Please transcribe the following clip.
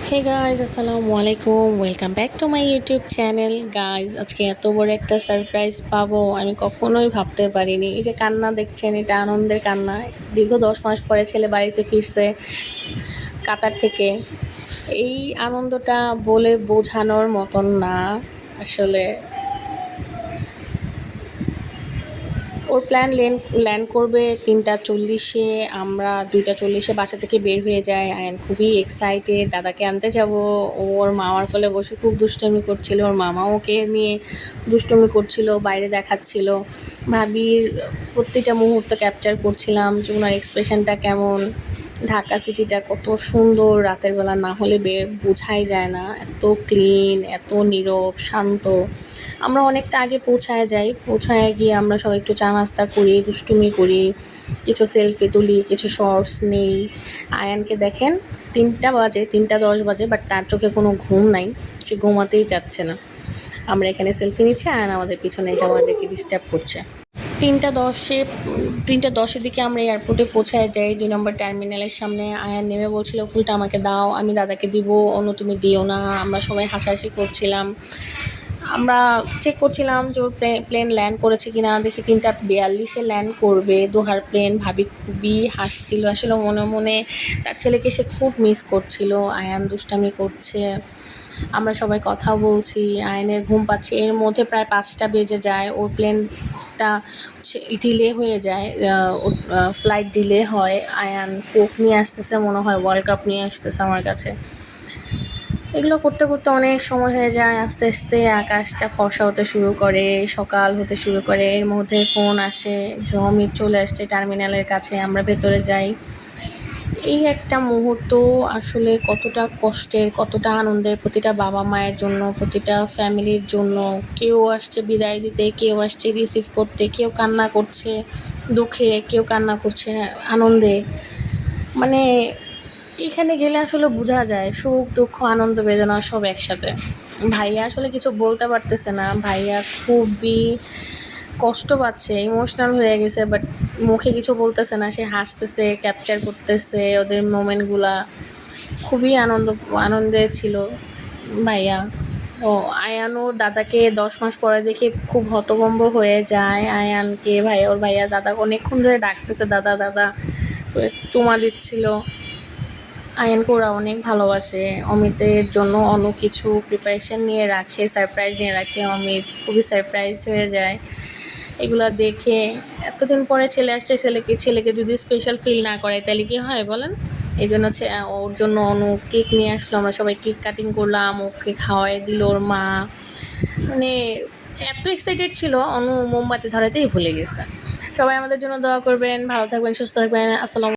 Hey guys আসসালামু আলাইকুম, welcome back to my YouTube channel. Guys আজকে এত বড় একটা সারপ্রাইজ পাবো আমি কখনোই ভাবতে পারিনি। এই যে কান্না দেখছেন, এটা আনন্দের কান্না। দীর্ঘ 10 মাস পরে ছেলে বাড়িতে ফিরছে কাতার থেকে। এই আনন্দটা বলে বোঝানোর মতন না আসলে। ওর প্ল্যান ল্যান্ড করবে 3টা 40-এ, আমরা 2টা 40-এ বাসা থেকে বের হয়ে যাই। আয়ান খুবই এক্সাইটেড, দাদাকে আনতে যাব। ওর মামার কোলে বসে খুব দুষ্টুমি করছিল, ওর মামা ওকে নিয়ে দুষ্টুমি করছিল, বাইরে দেখাচ্ছিল। ভাবির প্রতিটা মুহূর্ত ক্যাপচার করছিলাম যে ওনার এক্সপ্রেশনটা কেমন। ঢাকা সিটিটা কত সুন্দর, রাতের বেলা না হলে বোঝাই যায় না। এত ক্লিন, এত নীরব, শান্ত। আমরা অনেকটা আগে পৌঁছায় গিয়ে আমরা সবাই একটু চা নাস্তা করি, দুষ্টুমি করি, কিছু সেলফি তুলি, কিছু শর্টস নেই। আয়ানকে দেখেন 3টা 10 বাজে, বাট তার চোখে কোনো ঘুম নাই, সে ঘুমাতেই চাচ্ছে না। আমরা এখানে সেলফি নিচ্ছি, আয়ান আমাদের পিছনে এসে আমাদেরকে ডিস্টার্ব করছে। 3টা 10-এ 3টা 10-এর দিকে আমরা এয়ারপোর্টে পৌঁছায় যাই, 2 নম্বর টার্মিনালের সামনে। আয়ান নেমে বলছিল ফুলটা আমাকে দাও, আমি দাদাকে দিব। অনু তুমি দিও না। আমরা সবাই হাসাহাসি করছিলাম। আমরা চেক করছিলাম যে ওর প্লেন ল্যান্ড করেছে কিনা। দেখি 3টা 42-এ ল্যান্ড করবে দোহার প্লেন। ভাবি খুবই হাসছিল, আসলে মনে মনে তার ছেলেকে সে খুব মিস করছিল। আয়ান দুষ্টামি করছে, আমরা সবাই কথা বলছি, আয়নের ঘুম পাচ্ছে। এর মধ্যে প্রায় 5টা বেজে যায়, ওর প্লেনটা ডিলে হয়ে যায়, ওর ফ্লাইট ডিলে হয়। আয়ান কোক নিয়ে আসতেছে, মনে হয় ওয়ার্ল্ড কাপ নিয়ে আসতেছে আমার কাছে। এগুলো করতে করতে অনেক সময় হয়ে যায়। আস্তে আস্তে আকাশটা ফর্সা হতে শুরু করে, সকাল হতে শুরু করে। এর মধ্যে ফোন আসে যে অমিত চলে আসছে টার্মিনালের কাছে, আমরা ভেতরে যাই। এই একটা মুহূর্ত আসলে কতটা কষ্টের, কতটা আনন্দের প্রতিটা বাবা মায়ের জন্য, প্রতিটা ফ্যামিলির জন্য। কেউ আসছে বিদায় দিতে, কেউ আসছে রিসিভ করতে, কেউ কান্না করছে দুঃখে, কেউ কান্না করছে আনন্দে। মানে এখানে গেলে আসলে বোঝা যায় সুখ দুঃখ আনন্দ বেদনা সব একসাথে। ভাইয়া আসলে কিছু বলতে পারতেছে না, ভাইয়া খুবই কষ্ট পাচ্ছে, ইমোশনাল হয়ে গেছে, বাট মুখে কিছু বলতেছে না। সে হাসতেছে, ক্যাপচার করতেছে ওদের মোমেন্টগুলা। খুবই আনন্দে ছিল ভাইয়া। ও আয়ান ওর দাদাকে 10 মাস পরে দেখে খুব হতভম্ব হয়ে যায়। আয়ানকে ওর ভাইয়া দাদাকে অনেকক্ষণ ধরে ডাকতেছে, দাদা দাদা করে চুমা দিচ্ছিল। আয়ানকে ওরা অনেক ভালোবাসে। অমিতের জন্য অন্য কিছু প্রিপারেশন নিয়ে রাখে, সারপ্রাইজ নিয়ে রাখে। অমিত খুবই সারপ্রাইজ হয়ে যায় এগুলা দেখে। এতদিন পরে ছেলে আসছে, ছেলেকে যদি স্পেশাল ফিল না করে তাহলে কি হয় বলেন। এই জন্য ওর জন্য অনু কেক নিয়ে আসলো, আমরা সবাই কেক কাটিং করলাম, ওকে খাওয়াই দিল ওর মা। মানে এত এক্সাইটেড ছিল, অনু মোমবাতি ধরাতেই ভুলে গেছে। সবাই আমাদের জন্য দোয়া করবেন, ভালো থাকবেন, সুস্থ থাকবেন। আসসালাম।